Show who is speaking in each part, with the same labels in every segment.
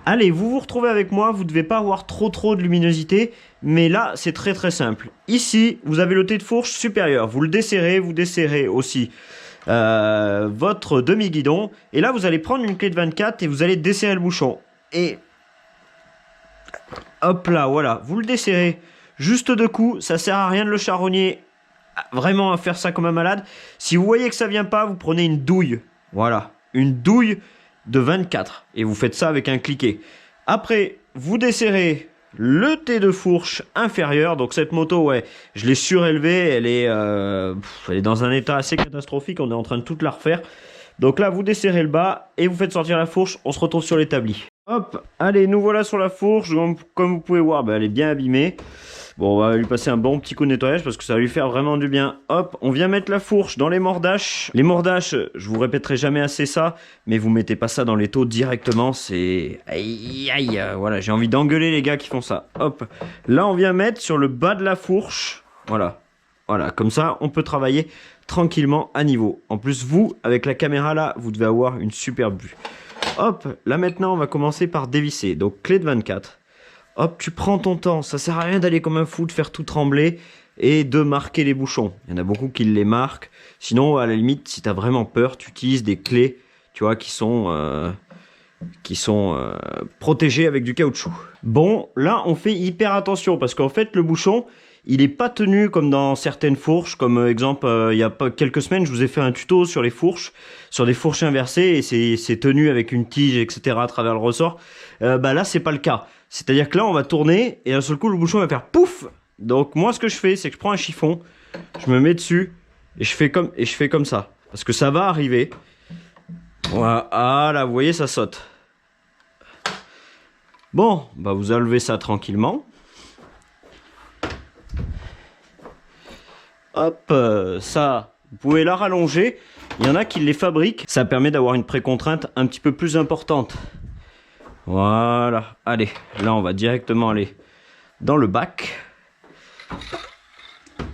Speaker 1: Allez, vous vous retrouvez avec moi, vous ne devez pas avoir trop de luminosité, mais là c'est très simple. Ici, vous avez le T de fourche supérieur, vous le desserrez, vous desserrez aussi votre demi-guidon, et là vous allez prendre une clé de 24 et vous allez desserrer le bouchon. Et hop là, voilà, vous le desserrez juste de coups, ça sert à rien de le charogner, vraiment à faire ça comme un malade. Si vous voyez que ça vient pas, vous prenez une douille, voilà, une douille de 24 et vous faites ça avec un cliquet. Après, vous desserrez le T de fourche inférieur. Donc cette moto, ouais, je l'ai surélevée, elle est dans un état assez catastrophique, on est en train de toute la refaire. Donc là, vous desserrez le bas et vous faites sortir la fourche, on se retrouve sur l'établi. Hop, allez, nous voilà sur la fourche, comme vous pouvez voir, elle est bien abîmée. Bon, on va lui passer un bon petit coup de nettoyage parce que ça va lui faire vraiment du bien. Hop, on vient mettre la fourche dans les mordaches. Les mordaches, je vous répéterai jamais assez ça, mais vous mettez pas ça dans les taux directement, c'est... Aïe, aïe, voilà, j'ai envie d'engueuler les gars qui font ça. Hop, là on vient mettre sur le bas de la fourche, voilà. Voilà, comme ça, on peut travailler tranquillement à niveau. En plus, vous, avec la caméra là, vous devez avoir une superbe vue. Hop, là maintenant, on va commencer par dévisser. Donc, clé de 24. Hop, tu prends ton temps, ça sert à rien d'aller comme un fou, de faire tout trembler et de marquer les bouchons. Il y en a beaucoup qui les marquent. Sinon, à la limite, si tu as vraiment peur, tu utilises des clés, tu vois, qui sont protégées avec du caoutchouc. Bon, là, on fait hyper attention parce qu'en fait, le bouchon, il n'est pas tenu comme dans certaines fourches. Comme exemple, il y a quelques semaines, je vous ai fait un tuto sur les fourches, sur des fourches inversées, et c'est tenu avec une tige, etc. à travers le ressort. Là, c'est pas le cas. C'est-à-dire que là, on va tourner et d'un seul coup, le bouchon va faire pouf. Donc moi, ce que je fais, c'est que je prends un chiffon, je me mets dessus et je fais comme ça, parce que ça va arriver. Voilà, vous voyez, ça saute. Bon, vous enlevez ça tranquillement. Hop, ça, vous pouvez la rallonger. Il y en a qui les fabriquent. Ça permet d'avoir une précontrainte un petit peu plus importante. Voilà, allez, là on va directement aller dans le bac.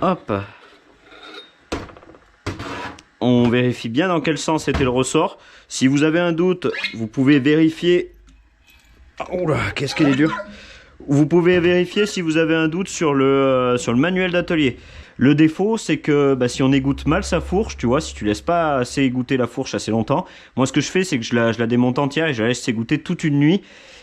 Speaker 1: Hop. On vérifie bien dans quel sens était le ressort. Si vous avez un doute, vous pouvez vérifier... Oula, qu'est-ce qu'elle est dure. Vous pouvez vérifier si vous avez un doute sur le manuel d'atelier. Le défaut, c'est que si on égoutte mal sa fourche, tu vois, si tu laisses pas assez égoutter la fourche assez longtemps, moi ce que je fais, c'est que je la démonte entière et je la laisse égoutter toute une nuit.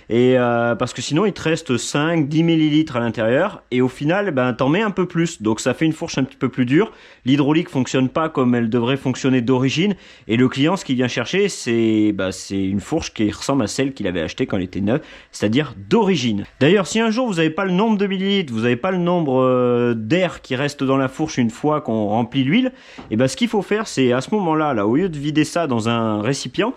Speaker 1: Et parce que sinon, il te reste 5-10 millilitres à l'intérieur. Et au final, t'en mets un peu plus. Donc ça fait une fourche un petit peu plus dure. L'hydraulique fonctionne pas comme elle devrait fonctionner d'origine. Et le client, ce qu'il vient chercher, c'est une fourche qui ressemble à celle qu'il avait achetée quand elle était neuve. C'est-à-dire d'origine. D'ailleurs, si un jour, vous n'avez pas le nombre de millilitres, vous n'avez pas le nombre d'air qui reste dans la fourche une fois qu'on remplit l'huile, et ce qu'il faut faire, c'est à ce moment-là, au lieu de vider ça dans un récipient,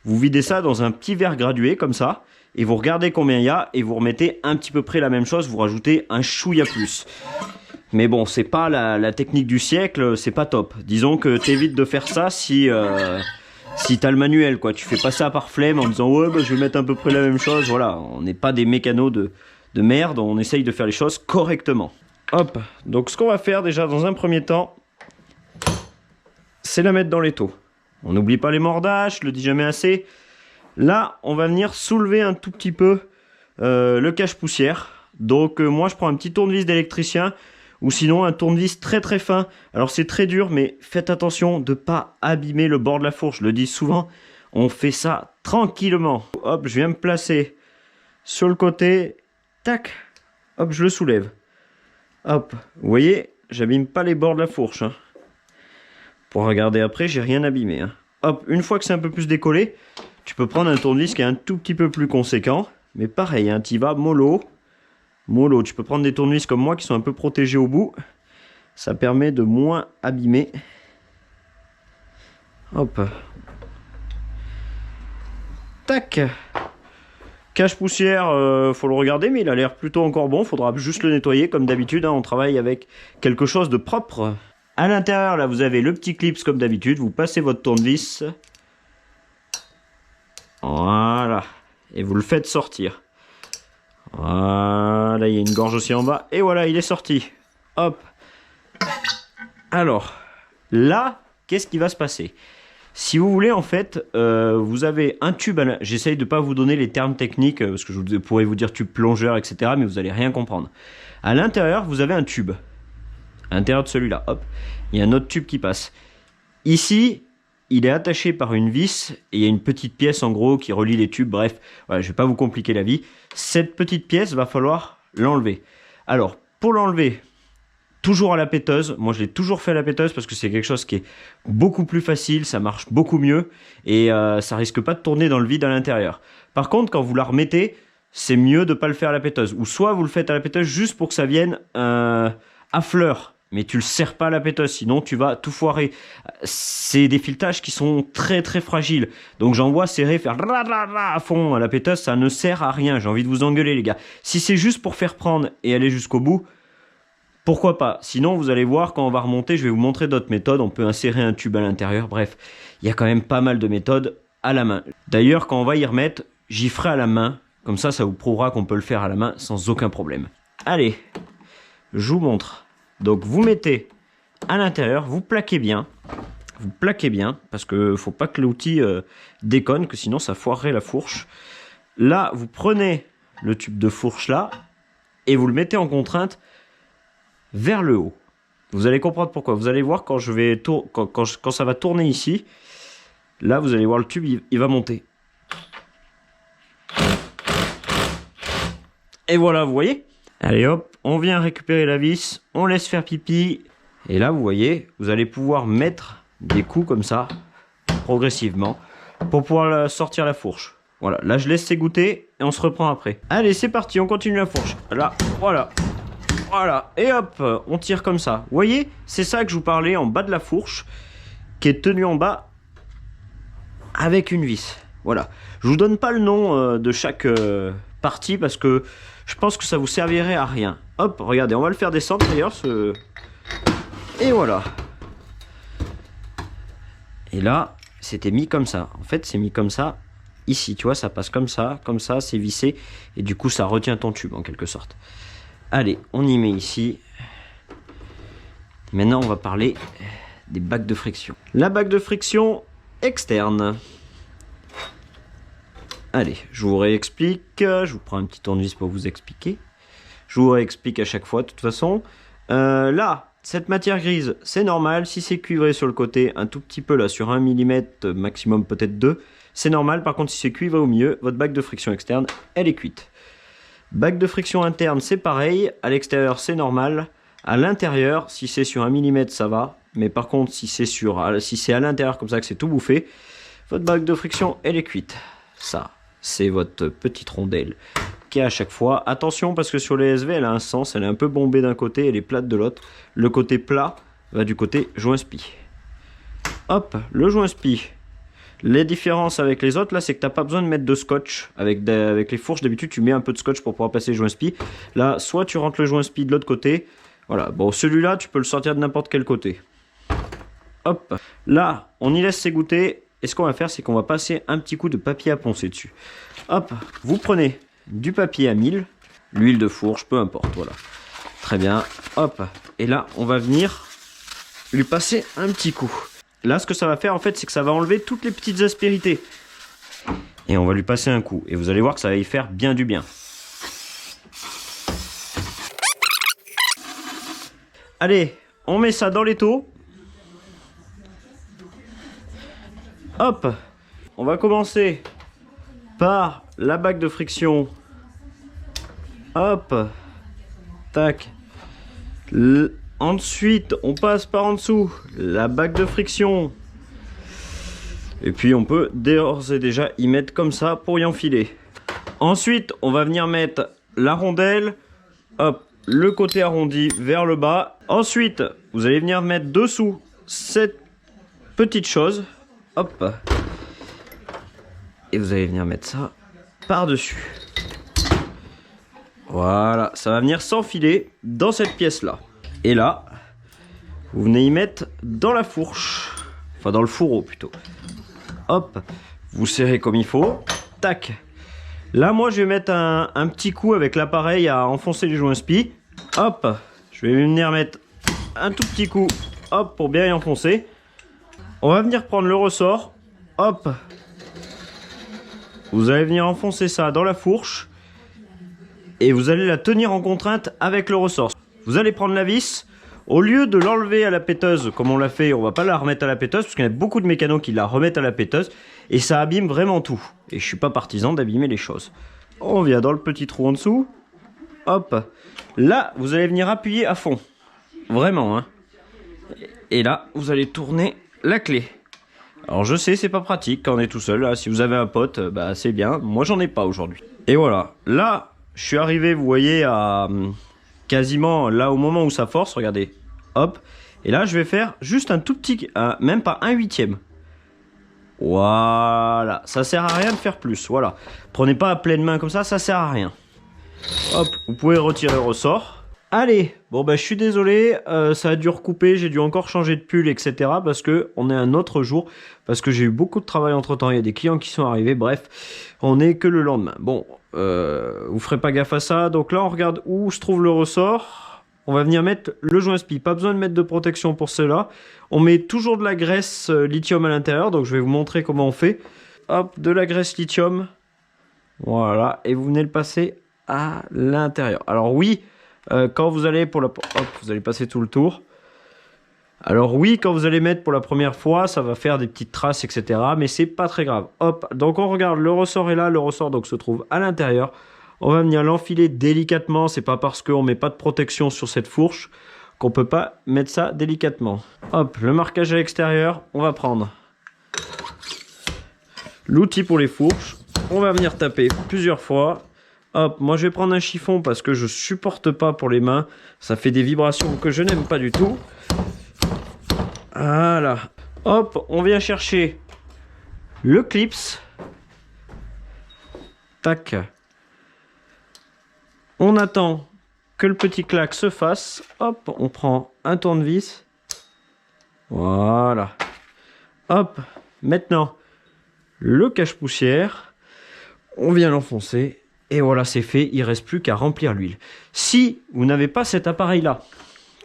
Speaker 1: vous videz ça dans un petit verre gradué, comme ça. Et vous regardez combien il y a et vous remettez un petit peu près la même chose, vous rajoutez un chouïa plus. Mais bon, c'est pas la technique du siècle, c'est pas top. Disons que t'évites de faire ça si t'as le manuel, quoi. Tu fais pas ça par flemme en disant ouais, je vais mettre à peu près la même chose. Voilà, on n'est pas des mécanos de merde, on essaye de faire les choses correctement. Hop, donc ce qu'on va faire déjà dans un premier temps, c'est la mettre dans l'étau. On n'oublie pas les mordaches, je le dis jamais assez. Là, on va venir soulever un tout petit peu le cache-poussière. Donc moi, je prends un petit tournevis d'électricien ou sinon un tournevis très fin. Alors c'est très dur, mais faites attention de ne pas abîmer le bord de la fourche. Je le dis souvent, on fait ça tranquillement. Hop, je viens me placer sur le côté. Tac, hop, je le soulève. Hop, vous voyez, j'abîme pas les bords de la fourche. Hein. Pour regarder après, j'ai rien abîmé. Hein. Hop, une fois que c'est un peu plus décollé, tu peux prendre un tournevis qui est un tout petit peu plus conséquent. Mais pareil, hein, tu vas mollo. Mollo, tu peux prendre des tournevis comme moi qui sont un peu protégés au bout. Ça permet de moins abîmer. Hop. Tac. Cache-poussière, faut le regarder, mais il a l'air plutôt encore bon. Faudra juste le nettoyer comme d'habitude. Hein, on travaille avec quelque chose de propre. À l'intérieur, là, vous avez le petit clips comme d'habitude. Vous passez votre tournevis. Voilà. Et vous le faites sortir. Voilà, il y a une gorge aussi en bas. Et voilà, il est sorti. Hop. Alors, là, qu'est-ce qui va se passer? Si vous voulez, en fait, vous avez un tube. J'essaye de ne pas vous donner les termes techniques, parce que je pourrais vous dire tube plongeur, etc. Mais vous n'allez rien comprendre. À l'intérieur, vous avez un tube. À l'intérieur de celui-là, hop, il y a un autre tube qui passe. Ici, il est attaché par une vis et il y a une petite pièce en gros qui relie les tubes. Bref, voilà, je ne vais pas vous compliquer la vie. Cette petite pièce, va falloir l'enlever. Alors, pour l'enlever, toujours à la péteuse. Moi, je l'ai toujours fait à la péteuse parce que c'est quelque chose qui est beaucoup plus facile, ça marche beaucoup mieux et ça risque pas de tourner dans le vide à l'intérieur. Par contre, quand vous la remettez, c'est mieux de ne pas le faire à la péteuse. Ou soit vous le faites à la péteuse juste pour que ça vienne à fleur. Mais tu le serres pas à la péteuse, sinon tu vas tout foirer. C'est des filetages qui sont très très fragiles. Donc j'envoie serrer, faire à fond à la péteuse, ça ne sert à rien. J'ai envie de vous engueuler les gars. Si c'est juste pour faire prendre et aller jusqu'au bout, pourquoi pas? Sinon vous allez voir quand on va remonter, je vais vous montrer d'autres méthodes. On peut insérer un tube à l'intérieur, bref. Il y a quand même pas mal de méthodes à la main. D'ailleurs quand on va y remettre, j'y ferai à la main. Comme ça vous prouvera qu'on peut le faire à la main sans aucun problème. Allez, je vous montre. Donc vous mettez à l'intérieur, vous plaquez bien, parce que faut pas que l'outil déconne, que sinon ça foirerait la fourche. Là, vous prenez le tube de fourche là, et vous le mettez en contrainte vers le haut. Vous allez comprendre pourquoi. Vous allez voir quand ça va tourner ici, là vous allez voir le tube, il va monter. Et voilà, vous voyez ? Allez hop, on vient récupérer la vis, on laisse faire pipi. Et là, vous voyez, vous allez pouvoir mettre des coups comme ça, progressivement, pour pouvoir sortir la fourche. Voilà, là je laisse s'égoutter et on se reprend après. Allez, c'est parti, on continue la fourche. Là, voilà. Voilà, et hop, on tire comme ça. Vous voyez, c'est ça que je vous parlais en bas de la fourche, qui est tenue en bas avec une vis. Voilà, je vous donne pas le nom de chaque partie parce que je pense que ça vous servirait à rien. Hop, regardez, on va le faire descendre d'ailleurs. Et voilà. Et là, c'était mis comme ça. En fait, c'est mis comme ça. Ici, tu vois, ça passe comme ça, c'est vissé. Et du coup, ça retient ton tube en quelque sorte. Allez, on y met ici. Maintenant, on va parler des bacs de friction. La bac de friction externe. Allez, je vous réexplique. Je vous prends un petit tournevis pour vous expliquer. Je vous réexplique à chaque fois, de toute façon. Là, cette matière grise, c'est normal. Si c'est cuivré sur le côté, un tout petit peu là, sur 1 mm, maximum peut-être 2, c'est normal. Par contre, si c'est cuivré au milieu, votre bac de friction externe, elle est cuite. Bac de friction interne, c'est pareil. À l'extérieur, c'est normal. À l'intérieur, si c'est sur 1 mm, ça va. Mais par contre, si c'est à l'intérieur comme ça que c'est tout bouffé, votre bac de friction, elle est cuite. Ça, c'est votre petite rondelle qui est à chaque fois. Attention parce que sur les SV, elle a un sens. Elle est un peu bombée d'un côté, elle est plate de l'autre. Le côté plat va du côté joint-spi. Hop, le joint-spi. Les différences avec les autres, là, c'est que tu n'as pas besoin de mettre de scotch. Avec les fourches, d'habitude, tu mets un peu de scotch pour pouvoir passer le joint-spi. Là, soit tu rentres le joint-spi de l'autre côté. Voilà, bon, celui-là, tu peux le sortir de n'importe quel côté. Hop, là, on y laisse s'égoutter. Et ce qu'on va faire, c'est qu'on va passer un petit coup de papier à poncer dessus. Hop, vous prenez du papier à 1000, l'huile de fourche, peu importe, voilà. Très bien, hop. Et là, on va venir lui passer un petit coup. Là, ce que ça va faire, en fait, c'est que ça va enlever toutes les petites aspérités. Et on va lui passer un coup. Et vous allez voir que ça va y faire bien du bien. Allez, on met ça dans l'étau. Hop, on va commencer par la bac de friction. Hop, tac. Ensuite, on passe par en dessous la bac de friction. Et puis, on peut d'ores et déjà y mettre comme ça pour y enfiler. Ensuite, on va venir mettre la rondelle. Hop, le côté arrondi vers le bas. Ensuite, vous allez venir mettre dessous cette petite chose. Hop. Et vous allez venir mettre ça par-dessus. Voilà, ça va venir s'enfiler dans cette pièce-là. Et là, vous venez y mettre dans la fourche. Enfin, dans le fourreau plutôt. Hop, vous serrez comme il faut. Tac. Là, moi, je vais mettre un petit coup avec l'appareil à enfoncer les joints-spi. Hop, je vais venir mettre un tout petit coup. Hop, pour bien y enfoncer. On va venir prendre le ressort. Hop. Vous allez venir enfoncer ça dans la fourche. Et vous allez la tenir en contrainte avec le ressort. Vous allez prendre la vis. Au lieu de l'enlever à la péteuse, comme on l'a fait, on va pas la remettre à la péteuse, parce qu'il y a beaucoup de mécanos qui la remettent à la péteuse, et ça abîme vraiment tout. Et je suis pas partisan d'abîmer les choses. On vient dans le petit trou en dessous. Hop. Là, vous allez venir appuyer à fond. Vraiment, hein. Et là, vous allez tourner la clé. Alors je sais, c'est pas pratique quand on est tout seul. Là, si vous avez un pote, bah c'est bien. Moi, j'en ai pas aujourd'hui. Et voilà. Là, je suis arrivé, vous voyez, à... quasiment là au moment où ça force, regardez, hop, et là je vais faire juste un tout petit, même pas un huitième. Voilà, ça sert à rien de faire plus, voilà. Prenez pas à pleine main comme ça sert à rien. Hop, vous pouvez retirer le ressort. Allez, bon bah je suis désolé, ça a dû recouper, j'ai dû encore changer de pull, etc. Parce que on est un autre jour, parce que j'ai eu beaucoup de travail entre temps, il y a des clients qui sont arrivés, bref, on est que le lendemain. Bon, vous ferez pas gaffe à ça, donc là on regarde où se trouve le ressort. On va venir mettre le joint spi, pas besoin de mettre de protection pour cela. On met toujours de la graisse lithium à l'intérieur, donc je vais vous montrer comment on fait. Hop, de la graisse lithium, voilà, et vous venez le passer à l'intérieur. Alors oui, quand vous allez pour la... Hop, vous allez passer tout le tour. Alors oui, quand vous allez mettre pour la première fois, ça va faire des petites traces, etc. Mais c'est pas très grave. Hop, donc on regarde, le ressort est là. Le ressort donc se trouve à l'intérieur. On va venir l'enfiler délicatement. C'est pas parce qu'on met pas de protection sur cette fourche qu'on peut pas mettre ça délicatement. Hop, le marquage à l'extérieur. On va prendre l'outil pour les fourches. On va venir taper plusieurs fois. Hop, moi je vais prendre un chiffon parce que je supporte pas pour les mains. Ça fait des vibrations que je n'aime pas du tout. Voilà. Hop, on vient chercher le clips. Tac. On attend que le petit clac se fasse. Hop, on prend un tournevis. Voilà. Hop, maintenant le cache-poussière. On vient l'enfoncer. Et voilà, c'est fait, il ne reste plus qu'à remplir l'huile. Si vous n'avez pas cet appareil-là,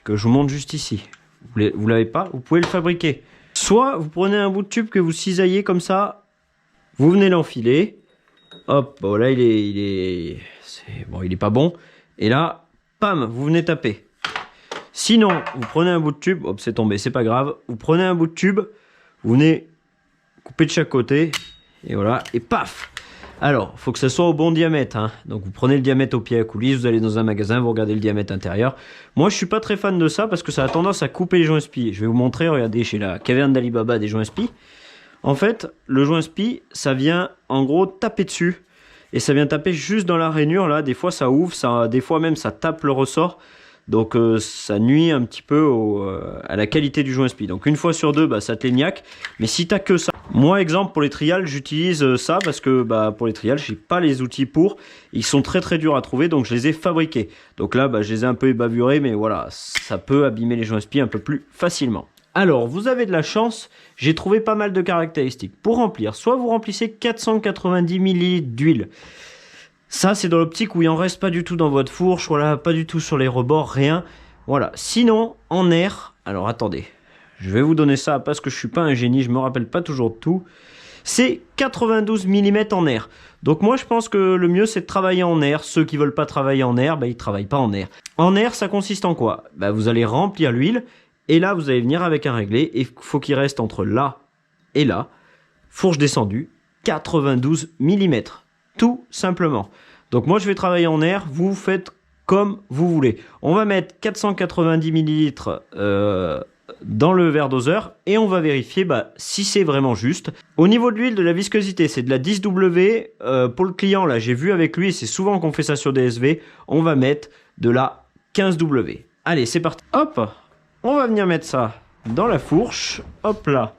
Speaker 1: que je vous montre juste ici, vous ne l'avez pas, vous pouvez le fabriquer. Soit vous prenez un bout de tube que vous cisaillez comme ça, vous venez l'enfiler. Hop, bon là il est pas bon. Et là, pam, vous venez taper. Sinon, vous prenez un bout de tube, hop, c'est tombé, c'est pas grave. Vous prenez un bout de tube, vous venez couper de chaque côté, et voilà, et paf! Alors, il faut que ça soit au bon diamètre, hein. Donc vous prenez le diamètre au pied à coulisse, vous allez dans un magasin, vous regardez le diamètre intérieur. Moi, je suis pas très fan de ça parce que ça a tendance à couper les joints spi. Je vais vous montrer, regardez, chez la caverne d'Ali Baba des joints spi. En fait, le joint spi, ça vient en gros taper dessus. Et ça vient taper juste dans la rainure, là. Des fois, ça ouvre, des fois même, ça tape le ressort. Donc ça nuit un petit peu à la qualité du joint spi. Donc une fois sur deux, bah, ça te léniaque. Mais si t'as que ça, moi exemple pour les trials, j'utilise ça parce que bah, pour les trials, j'ai pas les outils pour. Ils sont très très durs à trouver, donc je les ai fabriqués. Donc là, bah, je les ai un peu ébavurés, mais voilà, ça peut abîmer les joints spi un peu plus facilement. Alors, vous avez de la chance, j'ai trouvé pas mal de caractéristiques. Pour remplir, soit vous remplissez 490 ml d'huile. Ça, c'est dans l'optique où il en reste pas du tout dans votre fourche, voilà, pas du tout sur les rebords, rien. Voilà. Sinon, en air, alors attendez, je vais vous donner ça parce que je suis pas un génie, je me rappelle pas toujours de tout. C'est 92 mm en air. Donc moi, je pense que le mieux, c'est de travailler en air. Ceux qui veulent pas travailler en air, bah, ils travaillent pas en air. En air, ça consiste en quoi? Bah, vous allez remplir l'huile et là, vous allez venir avec un réglé et il faut qu'il reste entre là et là. Fourche descendue, 92 mm. Tout simplement. Donc moi je vais travailler en air, vous faites comme vous voulez. On va mettre 490 ml dans le verre doseur et on va vérifier si c'est vraiment juste. Au niveau de l'huile, de la viscosité, c'est de la 10W. Pour le client, là j'ai vu avec lui, c'est souvent qu'on fait ça sur DSV, on va mettre de la 15W. Allez, c'est parti. Hop, on va venir mettre ça dans la fourche. Hop là,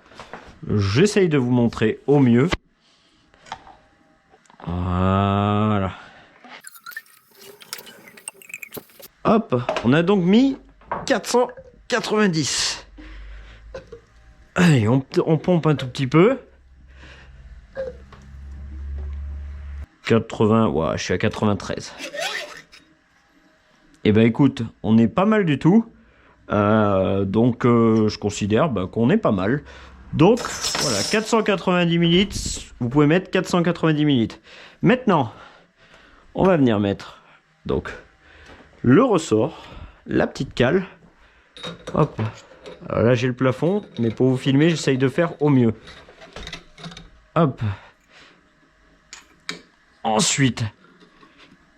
Speaker 1: j'essaye de vous montrer au mieux. Voilà. Hop, on a donc mis 490. Allez, on pompe un tout petit peu. 80, ouais, je suis à 93. Et ben écoute, on est pas mal du tout. Donc je considère qu'on est pas mal. Donc voilà, 490 ml, vous pouvez mettre 490 ml. Maintenant, on va venir mettre donc le ressort, la petite cale. Hop. Alors là j'ai le plafond, mais pour vous filmer, j'essaye de faire au mieux. Hop. Ensuite,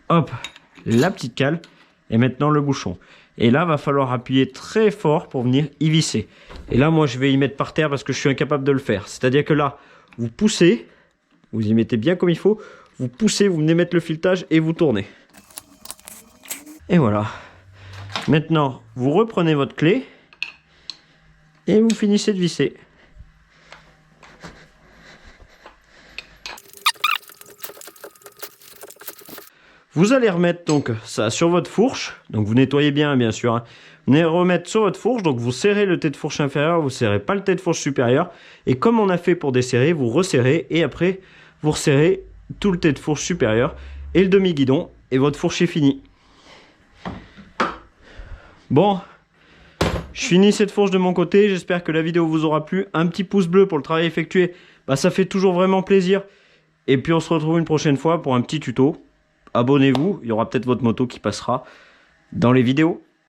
Speaker 1: hop, la petite cale. Et maintenant le bouchon. Et là, va falloir appuyer très fort pour venir y visser. Et là, moi, je vais y mettre par terre parce que je suis incapable de le faire. C'est-à-dire que là, vous poussez, vous y mettez bien comme il faut, vous poussez, vous venez mettre le filetage et vous tournez. Et voilà. Maintenant, vous reprenez votre clé et vous finissez de visser. Vous allez remettre donc ça sur votre fourche, donc vous nettoyez bien sûr, hein. Vous allez remettre sur votre fourche, donc vous serrez le tête de fourche inférieur, vous serrez pas le tête de fourche supérieur, et comme on a fait pour desserrer, vous resserrez, et après vous resserrez tout le tête de fourche supérieur, et le demi-guidon, et votre fourche est finie. Bon, je finis cette fourche de mon côté, j'espère que la vidéo vous aura plu, un petit pouce bleu pour le travail effectué, bah ça fait toujours vraiment plaisir, et puis on se retrouve une prochaine fois pour un petit tuto. Abonnez-vous, il y aura peut-être votre moto qui passera dans les vidéos.